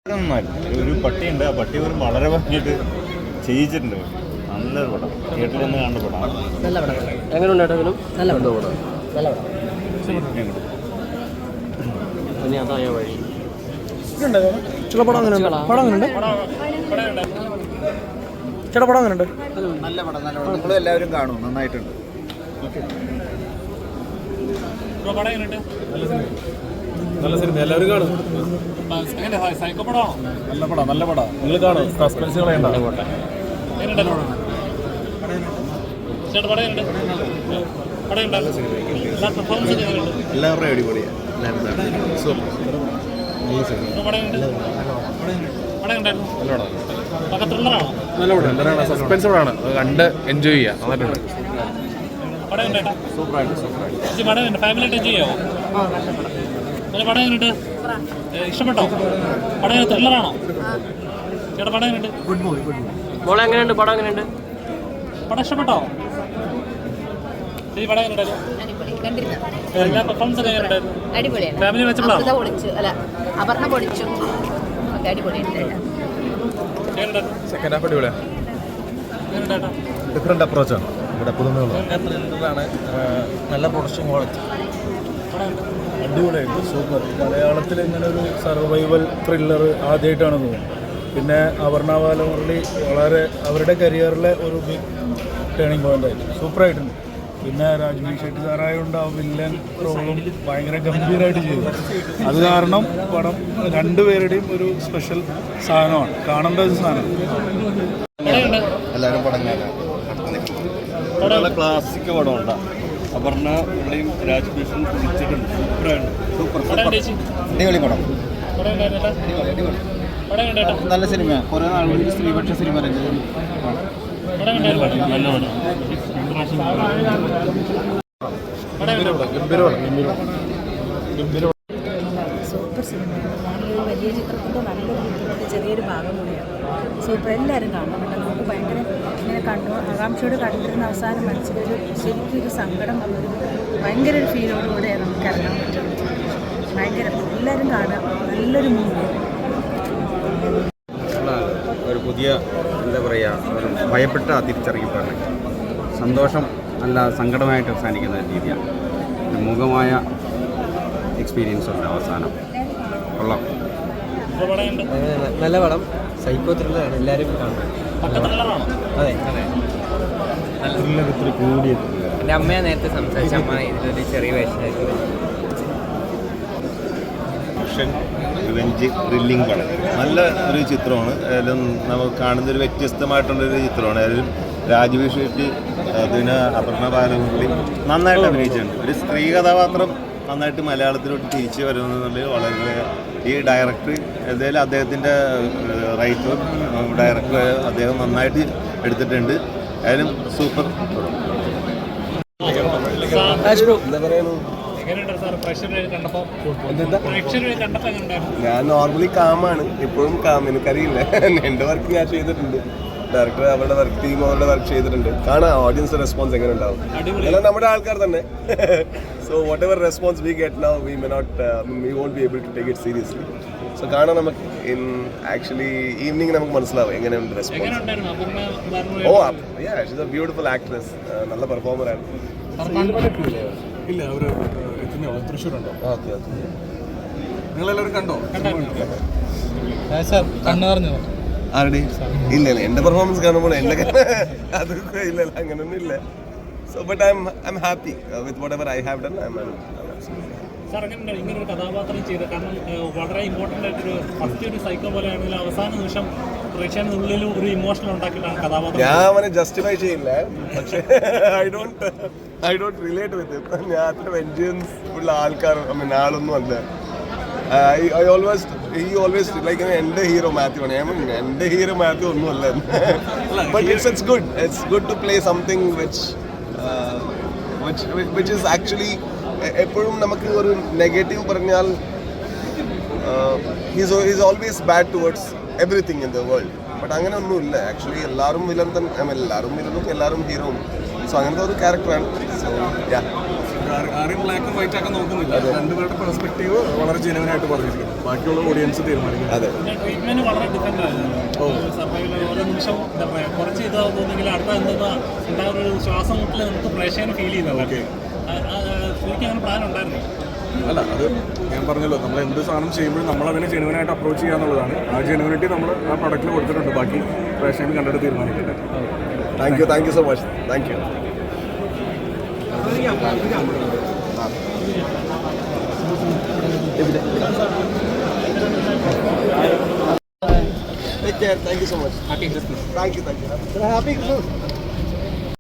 ഒരു പട്ടിയുണ്ട്. ആ പട്ടി പോലും വളരെ ഭംഗിയായിട്ട് ചെയ്യിച്ചിട്ടുണ്ട്. നല്ലൊരു പടം. തിയേറ്ററിൽ നിന്ന് കാണുന്ന പടമാണ്. നല്ല പടം. എങ്ങനെയുണ്ട് ഏട്ടാ? നല്ല പടം. നല്ല പടം. ഇനി അതായ വഴി ചില പടം അങ്ങനെ പടം അങ്ങനെയുണ്ട്. ചേട്ടാ പടം അങ്ങനെയുണ്ട്. നല്ല പടം. നല്ല പടം. നിങ്ങൾ എല്ലാവരും കാണും. നന്നായിട്ടുണ്ട്. നല്ല സിനിമ എല്ലാവരും കാണും. നല്ല പടം. നല്ല പടം. നിങ്ങൾ കാണും. സസ്പെൻസുകളെ എല്ലാവരുടെയും അടിപൊളിയാണ്. നല്ല പടം. എന്താണ് സസ്പെൻസ് പടമാണ്. കണ്ട് എൻജോയ് ചെയ്യാം. നന്നായിട്ടുണ്ട്. ഇഷ്ടപ്പെട്ടോ? പടം ത്രില്ലറാണോ ചേട്ടാ? പടം എങ്ങനെയുണ്ട്? മോളെ എങ്ങനെയുണ്ട്? പടം എങ്ങനെയുണ്ട്? പടം ഇഷ്ടപ്പെട്ടോ? ഈ പടം എങ്ങനെയുണ്ടായിരുന്നു? എല്ലാ പെർഫോമൻസ് ഒക്കെ എങ്ങനെയുണ്ടായിരുന്നു? ഫാമിലി മെച്ചപ്പെടാം. അപർണ പൊടിച്ചു. സെക്കൻഡ് ഹാഫ് അടിപൊളിയാണ്. ഡിഫറെൻ്റ് അപ്രോച്ചാണ് ഇവിടെ. പുതുമകളാണ്. നല്ല പ്രൊഡക്ഷൻ ക്വാളിറ്റി. അടിപൊളിയായിട്ട് സൂപ്പർ. മലയാളത്തിൽ ഇങ്ങനെ ഒരു സർവൈവൽ ത്രില്ലർ ആദ്യമായിട്ടാണ് തോന്നുന്നത്. പിന്നെ അപർണ ബാലമുരളി വളരെ അവരുടെ കരിയറിലെ ഒരു ബിഗ് ടേണിംഗ് പോയിന്റ് ആയിട്ട് സൂപ്പറായിട്ടുണ്ട്. പിന്നെ രാജ്മി ഷെട്ടി സാറായതുകൊണ്ട് ആ വില്ലൻ റോളും ഭയങ്കര ഗംഭീരമായിട്ട് ചെയ്തു. അത് കാരണം പടം രണ്ടുപേരുടെയും ഒരു സ്പെഷ്യൽ സാധനമാണ്, കാണേണ്ട ഒരു സാധനം. എല്ലാവരും പടം കാണാം. ക്ലാസിക് പടം ഉണ്ടാ. അപർണ പുള്ളിയും രാജ്ഭൂഷൺ തിരിച്ചിട്ടുണ്ട്. സൂപ്പർ അടിപൊളി പടം. നല്ല സിനിമ. കുറേ നാളുകളിൽ സ്ത്രീപക്ഷ സിനിമ സൂപ്പർ സിനിമ. ഞാനൊരു വലിയ ചിത്രത്തിൻ്റെ നല്ലൊരു ചിത്രത്തിൻ്റെ ചെറിയൊരു ഭാഗം കൂടിയാണ്. സൂപ്പർ. എല്ലാവരും കാണണം. നമുക്ക് ഭയങ്കര ഇങ്ങനെ ആകാംക്ഷയോട് കണ്ടിരുന്ന അവസാനം മനസ്സിലൊരു ശരിക്കും ഒരു സങ്കടം വന്നൊരു ഭയങ്കര ഒരു ഫീലോടുകൂടെ നമുക്ക് ഇറങ്ങാൻ പറ്റും. ഭയങ്കര എല്ലാവരും കാണാം. നല്ലൊരു മൂവി. ഒരു പുതിയ എന്താ പറയുക, ഒരു ഭയപ്പെട്ട തിരിച്ചറിയപ്പെടണം. സന്തോഷം അല്ല സങ്കടമായിട്ട് അവസാനിക്കുന്ന രീതിയാണ്. ഒരു മുഖമായ എക്സ്പീരിയൻസ് ഉണ്ട് അവസാനം. കൊള്ളാം. നല്ല പടം. സൈക്കോ ത്രില്ലറാണ്. എല്ലാവരും കാണും. അതെ അതെ. എൻ്റെ അമ്മയെ നേരത്തെ സംസാരിച്ച അമ്മ ഇതിലൊരു ചെറിയ വേഷമായിട്ട് റിവെഞ്ച് ത്രില്ലിംഗ് പടം. നല്ല ഒരു ചിത്രമാണ്. അതിലും നമുക്ക് കാണുന്നൊരു വ്യത്യസ്തമായിട്ടുള്ളൊരു ചിത്രമാണ്. അതിലും രാജ്വി ഷെട്ടി, അതിന് അപർണ ബാലമുരളി നന്നായിട്ട് അഭിനയിച്ചിട്ടുണ്ട്. ഒരു സ്ത്രീ കഥാപാത്രം നന്നായിട്ട് മലയാളത്തിലോട്ട് തിരിച്ചു വരുന്നത് വളരെ. ഈ ഡയറക്ടർ എന്തായാലും അദ്ദേഹത്തിൻ്റെ റൈറ്റർ ഡയറക്ടർ അദ്ദേഹം നന്നായിട്ട് എടുത്തിട്ടുണ്ട്. അതിലും സൂപ്പർ. ഞാൻ നോർമലി കാമാണ്, ഇപ്പോഴും കാം. എനിക്കറിയില്ല, എൻ്റെ വർക്ക് ഞാൻ ചെയ്തിട്ടുണ്ട്. ഡയറക്ടർ അവരുടെ വർക്ക്, ടീം അവരുടെ വർക്ക് ചെയ്തിട്ടുണ്ട്. കാണാം ഓഡിയൻസ് റെസ്പോൺസ് എങ്ങനെ ഉണ്ടാവും. എല്ലാം നമ്മുടെ ആൾക്കാർ തന്നെ. So whatever response we get now we won't be able to take it seriously. So കാണാൻ നമുക്ക് ആക്ച്വലി ഈവനിങ് നമുക്ക് മനസ്സിലാവും എങ്ങനെയുണ്ട് response. She is a beautiful actress. നല്ല പെർഫോമറാണ്. ഇല്ല, അവർ തൃശ്ശൂരുണ്ടോ? Okay okay. നിങ്ങളെല്ലാവരും കണ്ടോ? ആരുടെ? ഇല്ല ഇല്ല, എൻ്റെ പെർഫോമൻസ് കാണുമ്പോൾ എൻ്റെ അത് ഇല്ല അങ്ങനെയൊന്നും ഇല്ല. So but I am happy with what ever I have done. ഇങ്ങനൊരു കഥാപാത്രം ചെയ്ത്, കാരണം വളരെ ഇമ്പോർട്ടൻ്റ് ആയിട്ടൊരു ഫസ്റ്റ് ഒരു സൈക്കോ പോലെയാണെങ്കിൽ അവസാന നിമിഷം പ്രേക്ഷകരുടെ ഉള്ളിൽ ഒരു ഇമോഷണൽ ഉണ്ടാക്കിയിട്ടാണ് കഥാപാത്രം. ഞാൻ അവനെ ജസ്റ്റിഫൈ ചെയ്യില്ല, പക്ഷേ I don't relate with it. ഞാൻ അത്ര വെഞ്ചൻസ് ഉള്ള ആൾക്കാർ ആളൊന്നും അല്ല. he always like എൻ്റെ ഹീറോ മാത്യു ആണ്. എൻ്റെ ഹീറോ മാത്യു ഒന്നും അല്ല. But it's good to play something which is actually എപ്പോഴും നമുക്ക് ഒരു നെഗറ്റീവ് പറഞ്ഞാൽ he's always bad towards everything in the world. But അങ്ങനെ ഒന്നുമില്ല. ആക്ച്വലി എല്ലാവരും വില്ലൻ തന്നെ, എല്ലാവരും വില്ലനും എല്ലാവരും ഹീറോയും. സോ അങ്ങനത്തെ ഒരു ക്യാരക്ടറാണ്. സോ യാ ആരെയും ബ്ലാക്ക് ആൻഡ് വൈറ്റ് ആക്കാൻ നോക്കുന്നില്ല. രണ്ടുപേരുടെ പെർസ്പെക്റ്റീവ് വളരെ ജെനുവൻ ആയിട്ട് പറഞ്ഞിരിക്കുന്നു. ബാക്കിയുള്ള ഓഡിയൻസ് തീരുമാനിക്കുന്നത്. അതെ, പിന്നെ ട്രീറ്റ്മെന്റ് വളരെ ഡിഫറെന്റ് ആയിരുന്നു. സർവൈവൽ ഓരോ നിമിഷം എന്താ പറയുക കുറച്ച് ഇതാകുന്നെങ്കിൽ അടുത്ത എന്താ ഉണ്ടാകുന്ന ഒരു ശ്വാസം മുട്ടിൽ നമുക്ക് പ്രേക്ഷകന് ഫീൽ ചെയ്യുന്നുണ്ട്. ശരിക്കും അങ്ങനെ പ്ലാൻ ഉണ്ടായിരുന്നു. അല്ല, അത് ഞാൻ പറഞ്ഞല്ലോ, നമ്മൾ എന്ത് സാധനം ചെയ്യുമ്പോഴും നമ്മൾ അതിനെ ജെനുവനായിട്ട് അപ്രോച്ച് ചെയ്യുക എന്നുള്ളതാണ്. ആ ജെനുവിനിറ്റി നമ്മൾ ആ പ്രൊഡക്റ്റിൽ കൊടുത്തിട്ടുണ്ട്. ബാക്കി പ്രേക്ഷകൻ കണ്ടിട്ട് തീരുമാനിക്കട്ടെ. Thank you so much. Thank you. Take care. Thank you so much. Happy Christmas. Thank you. Happy Christmas.